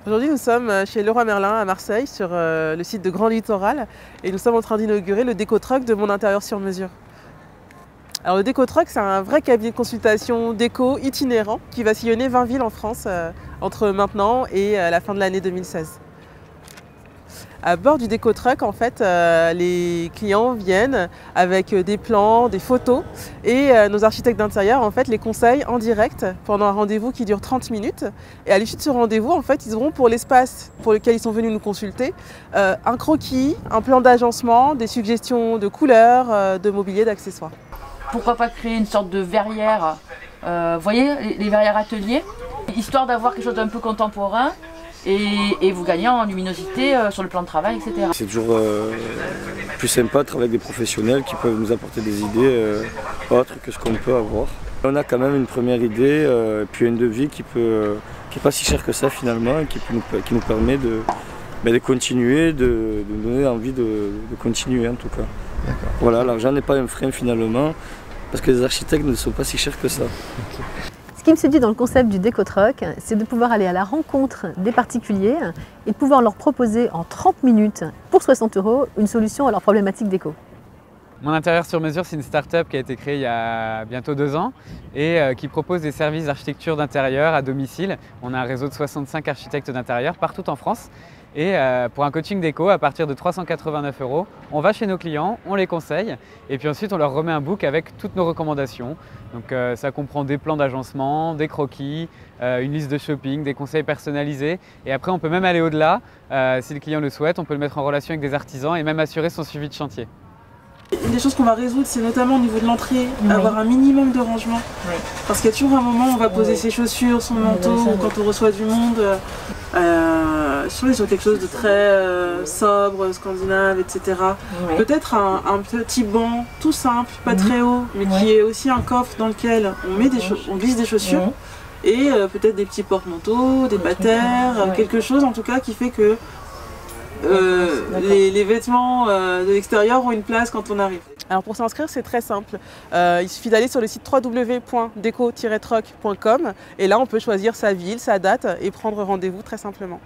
Aujourd'hui, nous sommes chez Leroy Merlin à Marseille, sur le site de Grand Littoral, et nous sommes en train d'inaugurer le Déco-Truck de Mon Intérieur sur mesure. Alors le Déco-Truck, c'est un vrai cabinet de consultation déco itinérant qui va sillonner 20 villes en France entre maintenant et la fin de l'année 2016. À bord du Déco-Truck, en fait, les clients viennent avec des plans, des photos, et nos architectes d'intérieur en fait, les conseillent en direct pendant un rendez-vous qui dure 30 minutes. Et à l'issue de ce rendez-vous, en fait, ils auront pour l'espace pour lequel ils sont venus nous consulter un croquis, un plan d'agencement, des suggestions de couleurs, de mobilier, d'accessoires. Pourquoi pas créer une sorte de verrière, vous voyez, les verrières ateliers, histoire d'avoir quelque chose d'un peu contemporain. Et vous gagnez en luminosité sur le plan de travail, etc. C'est toujours plus sympa de travailler avec des professionnels qui peuvent nous apporter des idées autres que ce qu'on peut avoir. On a quand même une première idée, puis un devis qui n'est pas si cher que ça finalement, et qui nous permet de continuer, de nous donner envie de continuer en tout cas. Voilà, l'argent n'est pas un frein finalement, parce que les architectes ne sont pas si chers que ça. Ce qui me séduit dans le concept du Déco-Truck, c'est de pouvoir aller à la rencontre des particuliers et de pouvoir leur proposer en 30 minutes, pour 60 € une solution à leurs problématiques déco. Mon Intérieur sur mesure, c'est une start-up qui a été créée il y a bientôt 2 ans et qui propose des services d'architecture d'intérieur à domicile. On a un réseau de 65 architectes d'intérieur partout en France. Et pour un coaching déco, à partir de 389 €, on va chez nos clients, on les conseille et puis ensuite on leur remet un book avec toutes nos recommandations. Donc ça comprend des plans d'agencement, des croquis, une liste de shopping, des conseils personnalisés. Et après on peut même aller au-delà, si le client le souhaite, on peut le mettre en relation avec des artisans et même assurer son suivi de chantier. Une des choses qu'on va résoudre, c'est notamment au niveau de l'entrée, avoir un minimum de rangement. Parce qu'il y a toujours un moment où on va poser ses chaussures, son manteau, ou quand on reçoit du monde. Sur quelque chose de très sobre, scandinave, etc. Peut-être un petit banc tout simple, pas très haut, mais qui est aussi un coffre dans lequel on glisse des chaussures. Et peut-être des petits porte-manteaux, des patères, quelque chose en tout cas qui fait que les vêtements de l'extérieur ont une place quand on arrive. Alors pour s'inscrire, c'est très simple. Il suffit d'aller sur le site www.deco-truck.com et là on peut choisir sa ville, sa date et prendre rendez-vous très simplement.